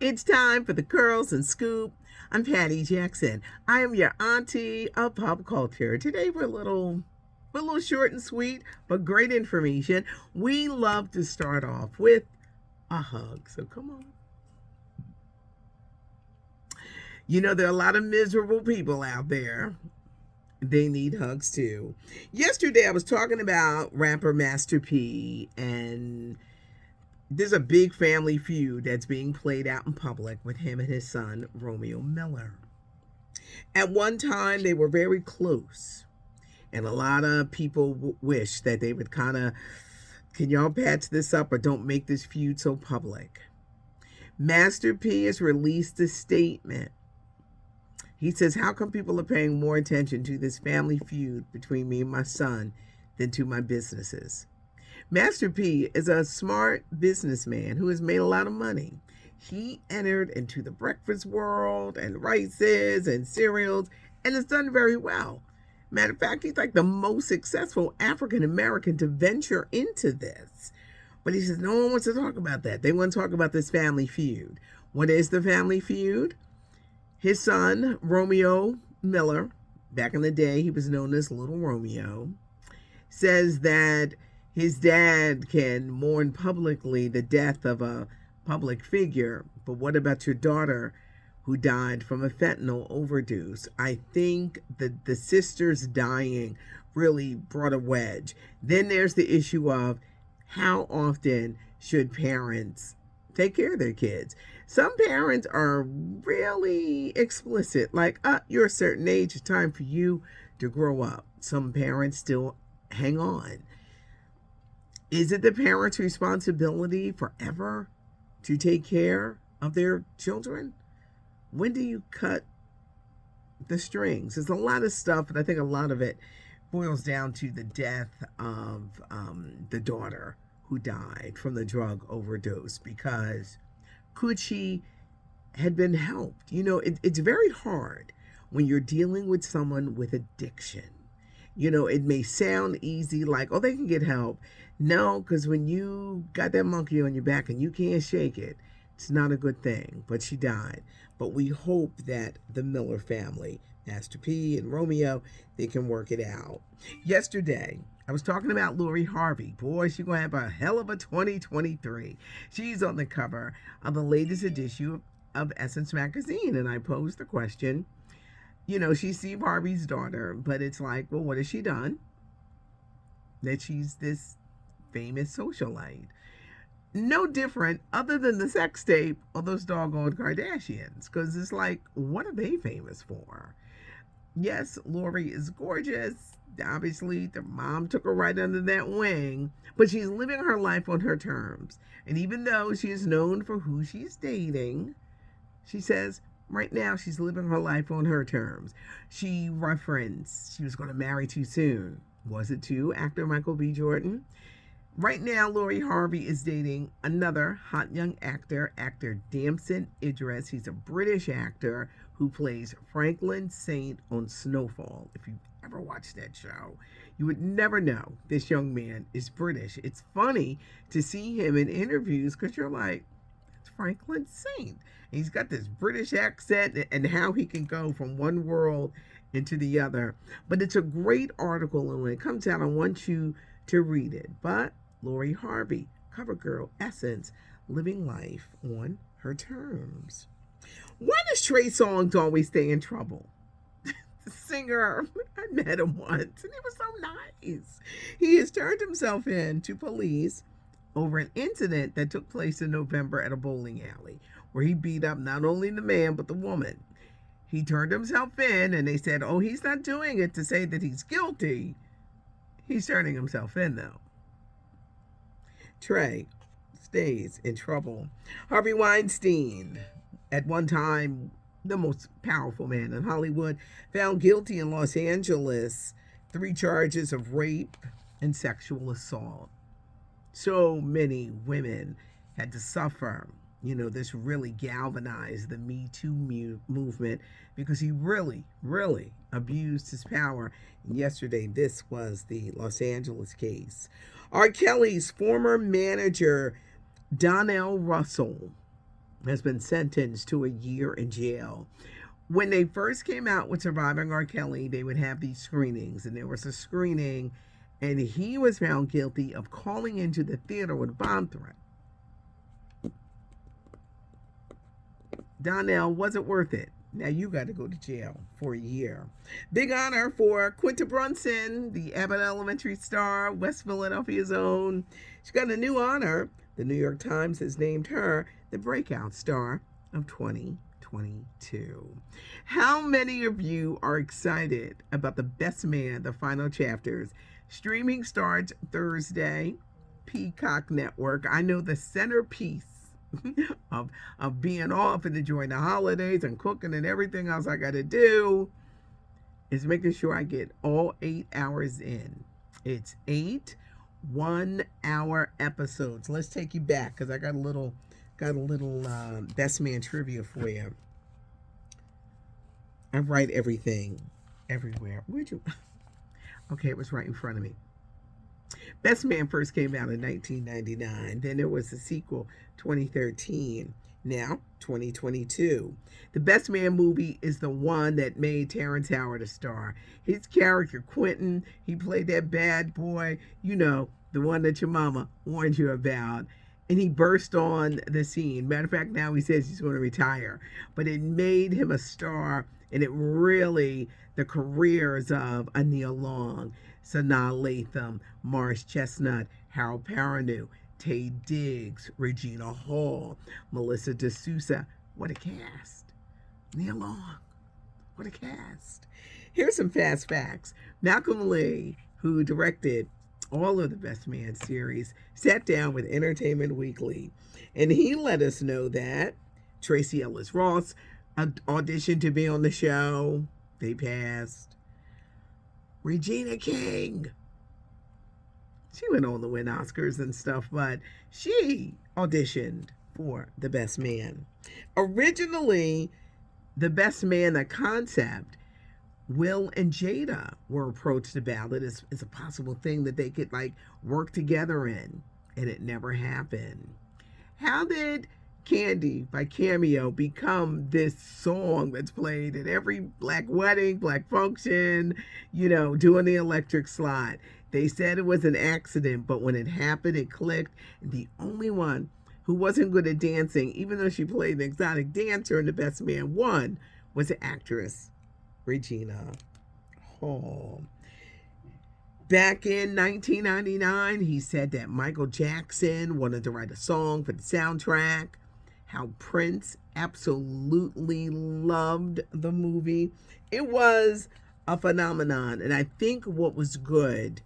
It's time for the Curls and Scoop. I'm Patty Jackson. I am your auntie of pop culture. Today we're a little short and sweet, but great information. We love to start off with a hug. So come on. You know there are a lot of miserable people out there. They need hugs too. Yesterday I was talking about rapper Master P, and there's a big family feud that's being played out in public with him and his son, Romeo Miller. At one time, they were very close, and a lot of people wish that they would kind of, can y'all patch this up or don't make this feud so public? Master P has released a statement. He says, how come people are paying more attention to this family feud between me and my son than to my businesses? Master P is a smart businessman who has made a lot of money. He entered into the breakfast world and rices and cereals and has done very well. Matter of fact, he's like the most successful African American to venture into this. But he says no one wants to talk about that. They want to talk about this family feud. What is the family feud? His son, Romeo Miller, back in the day, he was known as Little Romeo, says that his dad can mourn publicly the death of a public figure, but what about your daughter who died from a fentanyl overdose? I think that the sister's dying really brought a wedge. Then there's the issue of how often should parents take care of their kids? Some parents are really explicit, like, you're a certain age, it's time for you to grow up. Some parents still hang on. Is it the parents' responsibility forever to take care of their children? When do you cut the strings? There's a lot of stuff, and I think a lot of it boils down to the death of the daughter who died from the drug overdose, because could she had been helped? You know, it's very hard when you're dealing with someone with addiction. You know, it may sound easy, like, oh, they can get help. No, because when you got that monkey on your back and you can't shake it, it's not a good thing. But she died. But we hope that the Miller family, Master P and Romeo, they can work it out. Yesterday, I was talking about Lori Harvey. Boy, she's going to have a hell of a 2023. She's on the cover of the latest issue of Essence magazine. And I posed the question, you know, she's Steve Harvey's daughter, but it's like, well, what has she done that she's this famous socialite? No different other than the sex tape of those doggone Kardashians, because it's like, what are they famous for? Yes, Lori is gorgeous. Obviously, their mom took her right under that wing, but she's living her life on her terms. And even though she is known for who she's dating, she says right now she's living her life on her terms. She referenced she was going to marry too soon. Was it to actor Michael B. Jordan? Right now, Lori Harvey is dating another hot young actor, actor Damson Idris. He's a British actor who plays Franklin Saint on Snowfall. If you've ever watched that show, you would never know this young man is British. It's funny to see him in interviews because you're like, it's Franklin Saint. He's got this British accent and how he can go from one world into the other. But it's a great article, and when it comes out, I want you to read it. But Lori Harvey, cover girl, Essence, living life on her terms. Why does Trey Songz always stay in trouble? The singer, I met him once, and he was so nice. He has turned himself in to police over an incident that took place in November at a bowling alley, where he beat up not only the man, but the woman. He turned himself in, and they said, oh, he's not doing it to say that he's guilty. He's turning himself in, though. Trey stays in trouble. Harvey Weinstein, at one time the most powerful man in Hollywood, found guilty in Los Angeles, 3 charges of rape and sexual assault. So many women had to suffer. You know, this really galvanized the Me Too movement because he really, really abused his power. And yesterday, this was the Los Angeles case. R. Kelly's former manager, Donnell Russell, has been sentenced to a year in jail. When they first came out with Surviving R. Kelly, they would have these screenings, and there was a screening, and he was found guilty of calling into the theater with a bomb threat. Donnell, wasn't worth it. Now you got to go to jail for a year. Big honor for Quinta Brunson, the Abbott Elementary star, West Philadelphia's own. She got a new honor. The New York Times has named her the breakout star of 2022. How many of you are excited about The Best Man, the final chapters? Streaming starts Thursday, Peacock Network. I know the centerpiece of being off and enjoying the holidays and cooking and everything else I got to do is making sure I get all 8 hours in. It's 8 1-hour episodes. Let's take you back because I got a little Best Man trivia for you. I write everything everywhere. Where'd you? Okay, it was right in front of me. Best Man first came out in 1999. Then there was a sequel, 2013. Now, 2022. The Best Man movie is the one that made Terrence Howard a star. His character, Quentin, he played that bad boy, you know, the one that your mama warned you about. And he burst on the scene. Matter of fact, now he says he's going to retire. But it made him a star, and it really, the careers of Anil Long, Sanaa Lathan, Morris Chestnut, Harold Perrineau, Taye Diggs, Regina Hall, Melissa D'Souza. What a cast. Neil Long. What a cast. Here's some fast facts. Malcolm Lee, who directed all of the Best Man series, sat down with Entertainment Weekly, and he let us know that Tracy Ellis Ross auditioned to be on the show. They passed. Regina King. She went on to win Oscars and stuff, but she auditioned for The Best Man. Originally, The Best Man, the concept, Will and Jada were approached about it as a possible thing that they could work together in, and it never happened. How did Candy by Cameo become this song that's played at every black wedding, black function, doing the electric slide? They said it was an accident, but when it happened, it clicked. And the only one who wasn't good at dancing, even though she played an exotic dancer in The Best Man won, was the actress Regina Hall. Back in 1999, he said that Michael Jackson wanted to write a song for the soundtrack, how Prince absolutely loved the movie. It was a phenomenon, and I think what was good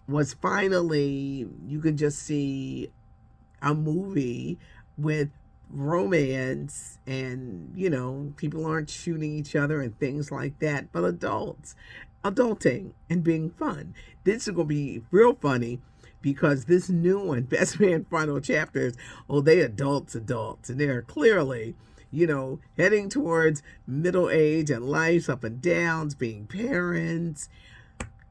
was finally you could just see a movie with romance and, people aren't shooting each other and things like that, but adulting and being fun. This is going to be real funny because this new one, Best Man Final Chapters, they adults, and they're clearly, heading towards middle age and life's up and downs, being parents.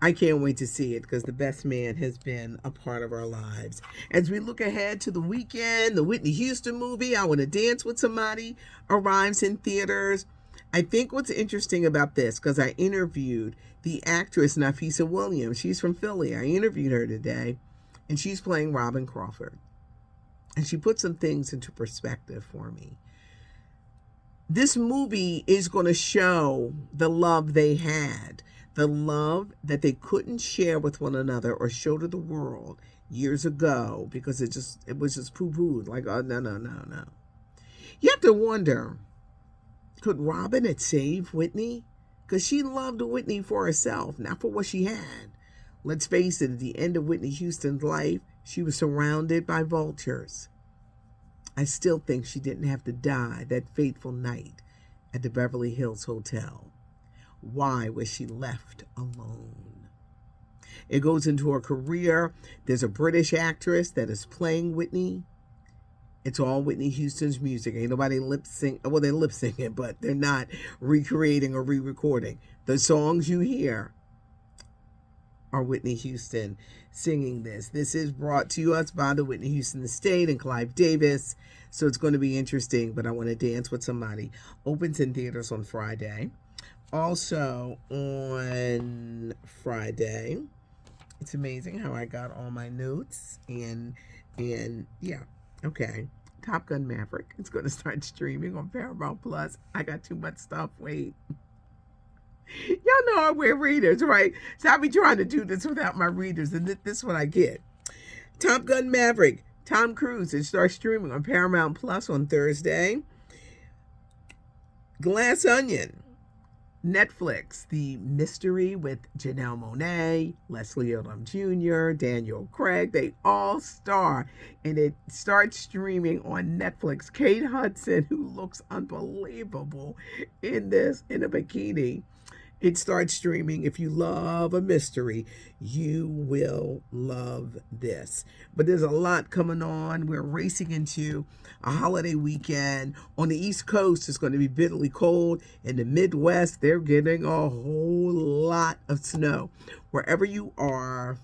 I can't wait to see it because The Best Man has been a part of our lives. As we look ahead to the weekend, the Whitney Houston movie, I Want to Dance with Somebody, arrives in theaters. I think what's interesting about this, because I interviewed the actress Nafisa Williams. She's from Philly. I interviewed her today, and she's playing Robin Crawford. And she put some things into perspective for me. This movie is going to show the love they had, the love that they couldn't share with one another or show to the world years ago because it was just poo-pooed. Oh, no. You have to wonder, could Robin have saved Whitney? Because she loved Whitney for herself, not for what she had. Let's face it, at the end of Whitney Houston's life, she was surrounded by vultures. I still think she didn't have to die that fateful night at the Beverly Hills Hotel. Why was she left alone? It goes into her career. There's a British actress that is playing Whitney. It's all Whitney Houston's music. Ain't nobody lip sync. Well, they lip sync it, but they're not recreating or re-recording. The songs you hear or Whitney Houston singing this. This is brought to us by the Whitney Houston Estate and Clive Davis. So it's going to be interesting, but I Want to Dance with Somebody opens in theaters on Friday. Also on Friday, it's amazing how I got all my notes and yeah, okay. Top Gun Maverick. It's going to start streaming on Paramount Plus. I got too much stuff. Wait. Y'all know I wear readers, right? So I'll be trying to do this without my readers, and this is what I get. Top Gun Maverick. Tom Cruise. It starts streaming on Paramount Plus on Thursday. Glass Onion. Netflix, The Mystery with Janelle Monáe, Leslie Odom Jr., Daniel Craig. They all star, and it starts streaming on Netflix. Kate Hudson, who looks unbelievable in this, in a bikini. It starts streaming. If you love a mystery, you will love this. But there's a lot coming on. We're racing into a holiday weekend. On the East Coast, it's going to be bitterly cold. In the Midwest, they're getting a whole lot of snow. Wherever you are,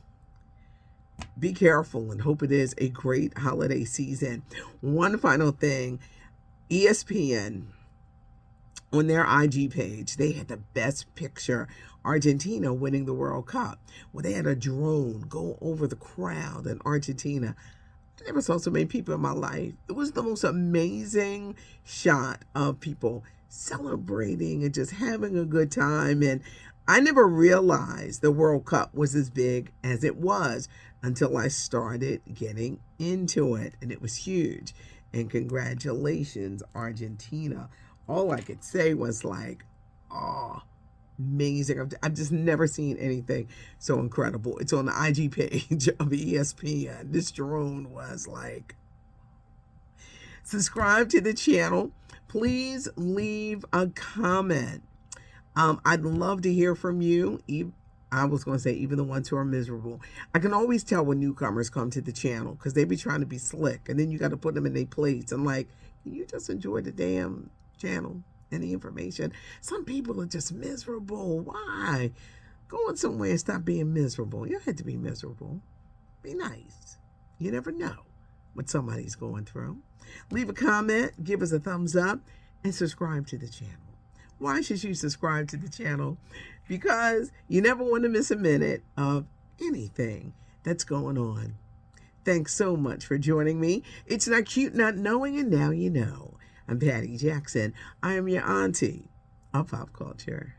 be careful and hope it is a great holiday season. One final thing, ESPN, on their IG page, they had the best picture, Argentina winning the World Cup. Well, they had a drone go over the crowd in Argentina. I never saw so many people in my life. It was the most amazing shot of people celebrating and just having a good time. And I never realized the World Cup was as big as it was until I started getting into it. And it was huge. And congratulations, Argentina. All I could say was like, oh, amazing. I've just never seen anything so incredible. It's on the IG page of ESPN. This drone was like, subscribe to the channel. Please leave a comment. I'd love to hear from you. I was going to say, even the ones who are miserable. I can always tell when newcomers come to the channel because they be trying to be slick. And then you got to put them in their place. I'm like, can you just enjoy the damn channel and the information? Some people are just miserable. Why? Go on somewhere and stop being miserable. You have to be miserable. Be nice. You never know what somebody's going through. Leave a comment, give us a thumbs up, and subscribe to the channel. Why should you subscribe to the channel? Because you never want to miss a minute of anything that's going on. Thanks so much for joining me. It's not cute not knowing, and now you know. I'm Patty Jackson. I am your auntie of pop culture.